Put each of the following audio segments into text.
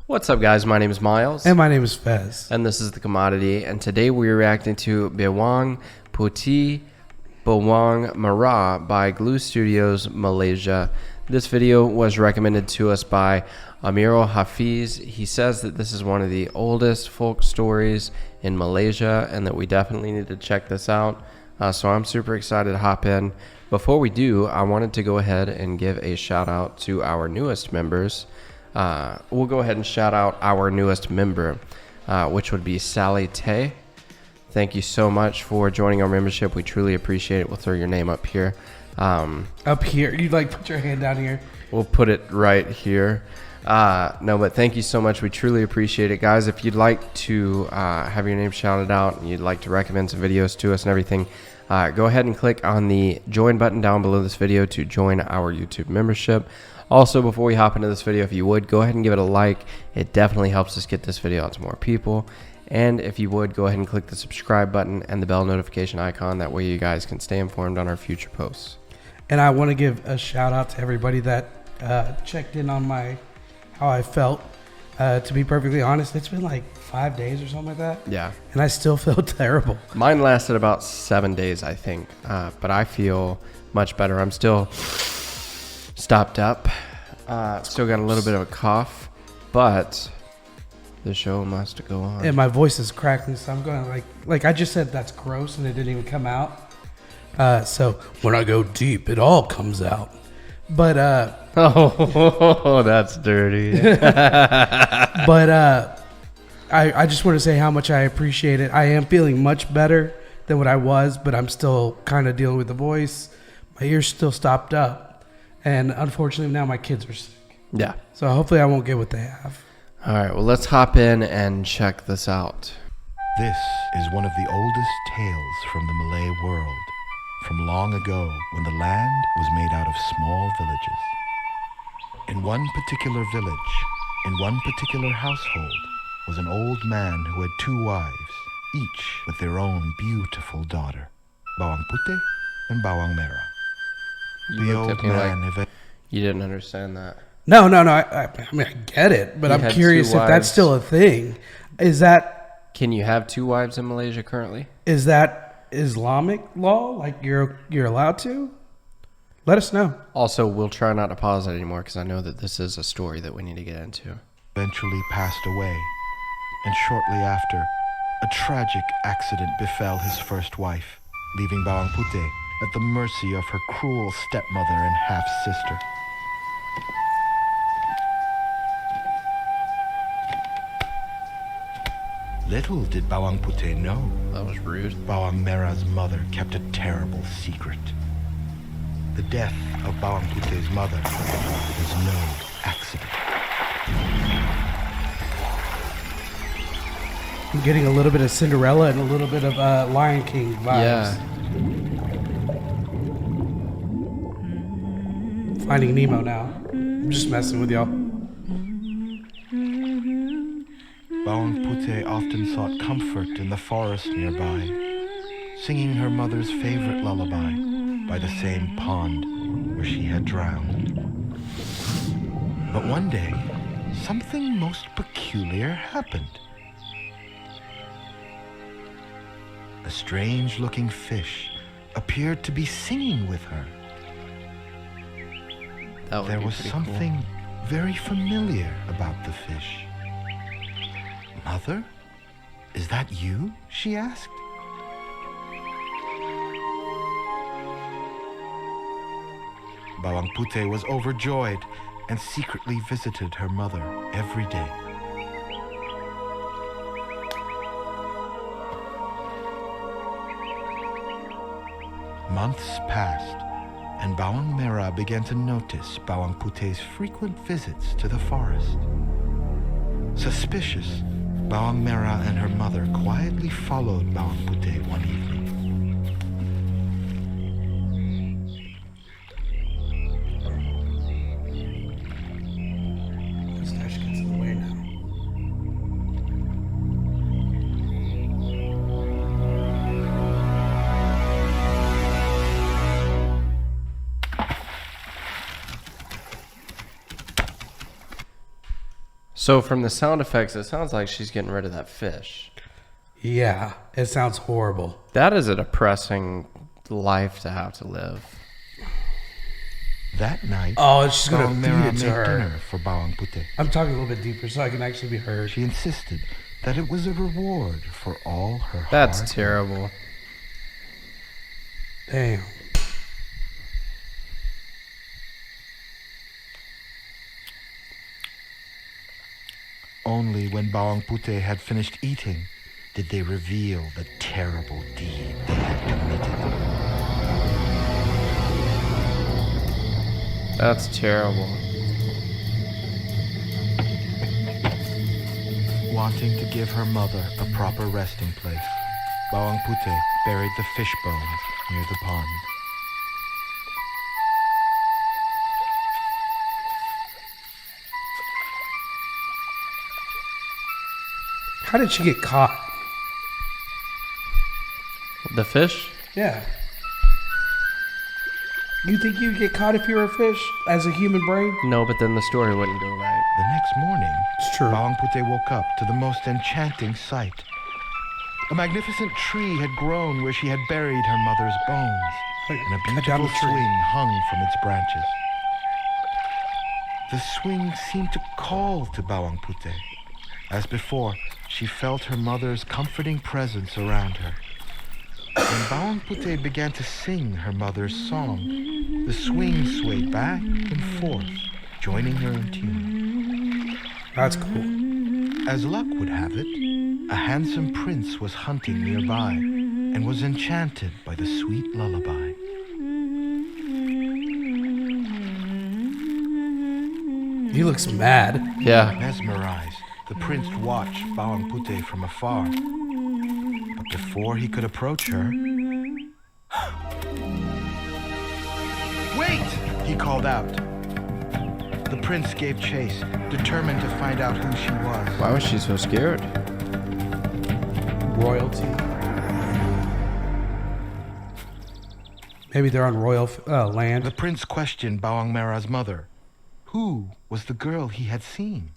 What's up, guys? My name is Miles. And my name is Fez. And this is The Commodity. And today we're reacting to Bawang Putih Bawang Merah by Glue Studios, Malaysia. This video was recommended to us by Amirul Hafiz. He says that this is one of the oldest folk stories in Malaysia and that we definitely need to check this out. So I'm super excited to hop in. Before we do, I wanted to go ahead and give a shout out to our newest members. We'll go ahead and shout out our newest member, which would be Sally Tay. Thank you so much for joining our membership. We truly appreciate it. We'll throw your name up here. Up here? You'd like put your hand down here? We'll put it right here. No, but thank you so much. We truly appreciate it. Guys, if you'd like to have your name shouted out and you'd like to recommend some videos to us and everything, go ahead and click on the join button down below this video to join our YouTube membership. Also, before we hop into this video, if you would, go ahead and give it a like. It definitely helps us get this video out to more people. And if you would, go ahead and click the subscribe button and the bell notification icon. That way you guys can stay informed on our future posts. And I want to give a shout out to everybody that checked in on how I felt. To be perfectly honest, it's been like 5 days or something like that. Yeah. And I still feel terrible. Mine lasted about 7 days, I think. But I feel much better. I'm still stopped up. Still got a little bit of a cough, but the show must go on. And my voice is crackling, so I'm going like I just said that's gross and it didn't even come out. So when I go deep, it all comes out. But oh, that's dirty. But I just want to say how much I appreciate it. I am feeling much better than what I was, but I'm still kind of dealing with the voice. My ears still stopped up. And unfortunately, now my kids are sick. Yeah. So hopefully I won't get what they have. All right, well, let's hop in and check this out. This is one of the oldest tales from the Malay world, from long ago when the land was made out of small villages. In one particular village, in one particular household, was an old man who had 2 wives, each with their own beautiful daughter, Bawang Putih and Bawang Merah. You looked at me like you didn't understand that. No. I mean, I get it, but I'm curious if that's still a thing. Can you have 2 wives in Malaysia currently? Is that Islamic law? Like you're allowed to? Let us know. Also, we'll try not to pause it anymore because I know that this is a story that we need to get into. Eventually passed away, and shortly after, a tragic accident befell his first wife, leaving Bawang Putih at the mercy of her cruel stepmother and half-sister. Little did Bawang Putih know. That was rude. Bawang Merah's mother kept a terrible secret. The death of Bawang Putih's mother was no accident. I'm getting a little bit of Cinderella and a little bit of Lion King vibes. Yeah. Finding Nemo now. I'm just messing with y'all. Bawang Putih often sought comfort in the forest nearby, singing her mother's favorite lullaby by the same pond where she had drowned. But one day, something most peculiar happened. A strange-looking fish appeared to be singing with her. There was something very familiar about the fish. Mother, is that you? She asked. Bawang Putih was overjoyed and secretly visited her mother every day. Months passed, and Bawang Merah began to notice Bawang Putih's frequent visits to the forest. Suspicious, Bawang Merah and her mother quietly followed Bawang Putih one evening. Mustache gets in the way now. So from the sound effects, it sounds like she's getting rid of that fish. Yeah, it sounds horrible. That is a depressing life to have to live. That night, Oh, and she's going Bawang to feed Merah it to made her. dinner for Bawang Putih. I'm talking a little bit deeper so I can actually be heard. She insisted that it was a reward for all her That's hard terrible. Damn. Only when Bawang Putih had finished eating did they reveal the terrible deed they had committed. That's terrible. Wanting to give her mother a proper resting place, Bawang Putih buried the fish bones near the pond. How did she get caught? The fish? Yeah. You think you'd get caught if you were a fish as a human brain? No, but then the story wouldn't go right. The next morning, It's true. Bawang Putih woke up to the most enchanting sight. A magnificent tree had grown where she had buried her mother's bones, and a Cut down beautiful the tree. swing hung from its branches. The swing seemed to call to Bawang Putih. As before, she felt her mother's comforting presence around her. When Bawang Putih began to sing her mother's song, the swing swayed back and forth, joining her in tune. That's cool. As luck would have it, a handsome prince was hunting nearby and was enchanted by the sweet lullaby. He looks mad. Yeah. Mesmerized, the prince watched Bawang Putih from afar. But before he could approach her... Wait! He called out. The prince gave chase, determined to find out who she was. Why was she so scared? Royalty. Maybe they're on royal The land. prince questioned Bawang Merah's mother. Who was the girl he had seen?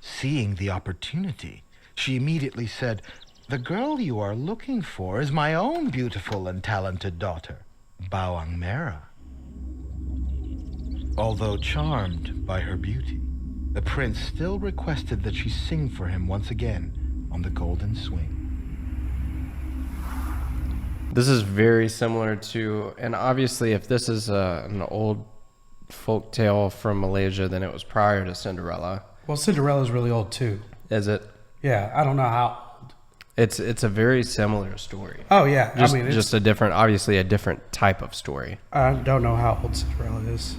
Seeing the opportunity, she immediately said, "The girl you are looking for is my own beautiful and talented daughter, Bawang Merah." Although charmed by her beauty, the prince still requested that she sing for him once again on the golden swing. This is very similar to, and obviously if this is an old folk tale from Malaysia, then it was prior to Cinderella. Well, Cinderella's really old too. Is it? Yeah, I don't know how old. It's a very similar story. Oh yeah, Just, I mean, it's, just a different, obviously a different type of story. I don't know how old Cinderella is.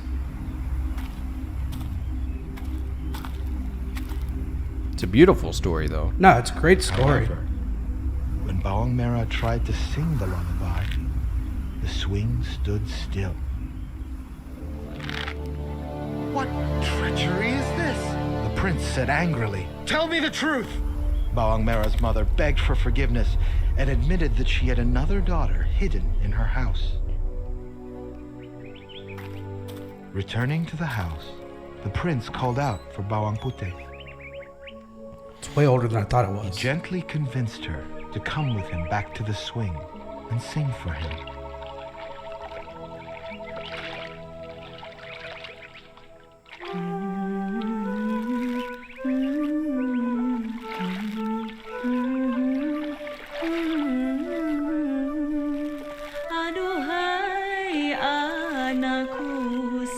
It's a beautiful story though. No, it's a great story. However, when Bawang Merah tried to sing the lullaby, the swing stood still. What treachery is this? The prince said angrily. Tell me the truth! Bawang Merah's mother begged for forgiveness and admitted that she had another daughter hidden in her house. Returning to the house, the prince called out for Bawang Putih. It's way older than I thought it He was. gently convinced her to come with him back to the swing and sing for him.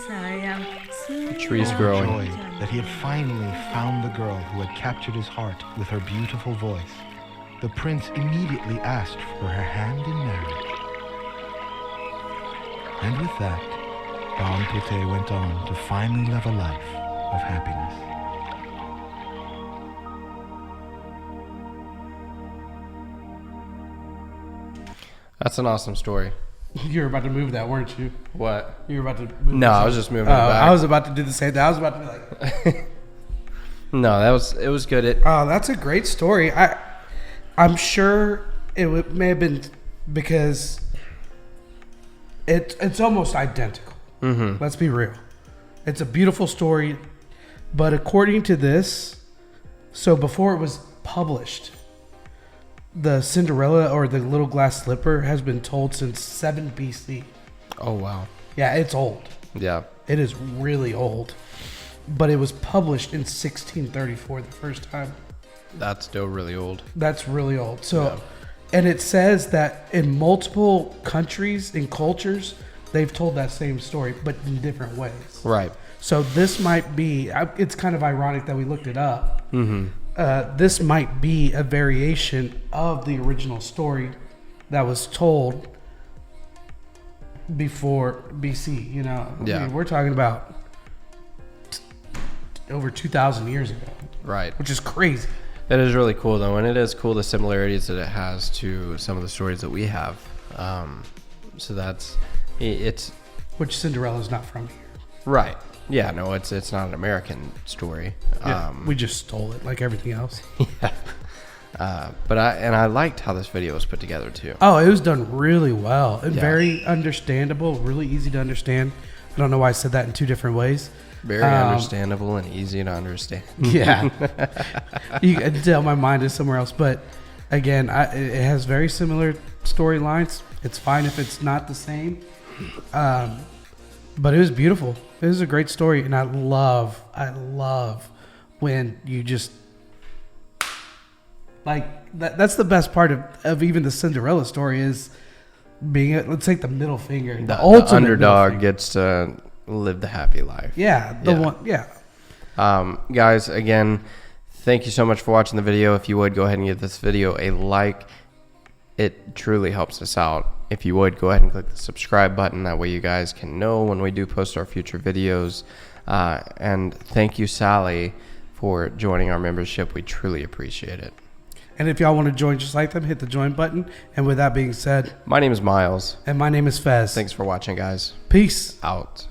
The tree's growing. Overjoyed that he had finally found the girl who had captured his heart with her beautiful voice, the prince immediately asked for her hand in marriage. And with that, Bawang Putih went on to finally live a life of happiness. That's an awesome story. You were about to move that, weren't you? What? You were about to move No, this I up. was just moving it back. I was about to do the same thing. I was about to be like, No, it was good. oh, that's a great story. I'm sure may have been because it's almost identical. Mm-hmm. Let's be real. It's a beautiful story, but according to this, So before it was published, the Cinderella or the little glass slipper has been told since 7 BC. Oh, wow. Yeah, it's old. Yeah. It is really old. But it was published in 1634 the first time. That's still really old. That's really old. So, Yeah. and it says that in multiple countries and cultures, they've told that same story, but in different ways. Right. So this might be, it's kind of ironic that we looked it up. Mm-hmm. This might be a variation of the original story that was told before BC, you know. Yeah. I mean, we're talking about over 2,000 years ago, Right. which is crazy. That is really cool, though, and it is cool the similarities that it has to some of the stories that we have. So it's Which Cinderella's not from here. right. Yeah, no, it's not an American story. We just stole it like everything else. But I liked how this video was put together too. Oh, it was done really well and Yeah. very understandable, really easy to understand. I don't know why I said that in two different ways. Very understandable and easy to understand. Yeah. You can tell my mind is somewhere else. But again, it has very similar storylines. It's fine if it's not the same. But it was beautiful. It was a great story. And I love when you just, like, that's the best part of even the Cinderella story is being, let's take the middle finger. The ultimate underdog middle finger. gets to live the happy life. Yeah. Guys, again, thank you so much for watching the video. If you would, go ahead and give this video a like. It truly helps us out. If you would, go ahead and click the subscribe button. That way you guys can know when we do post our future videos. And thank you, Sally, for joining our membership. We truly appreciate it. And if y'all want to join just like them, hit the join button. And with that being said, My name is Miles. and my name is Fez. Thanks for watching, guys. Peace. Out.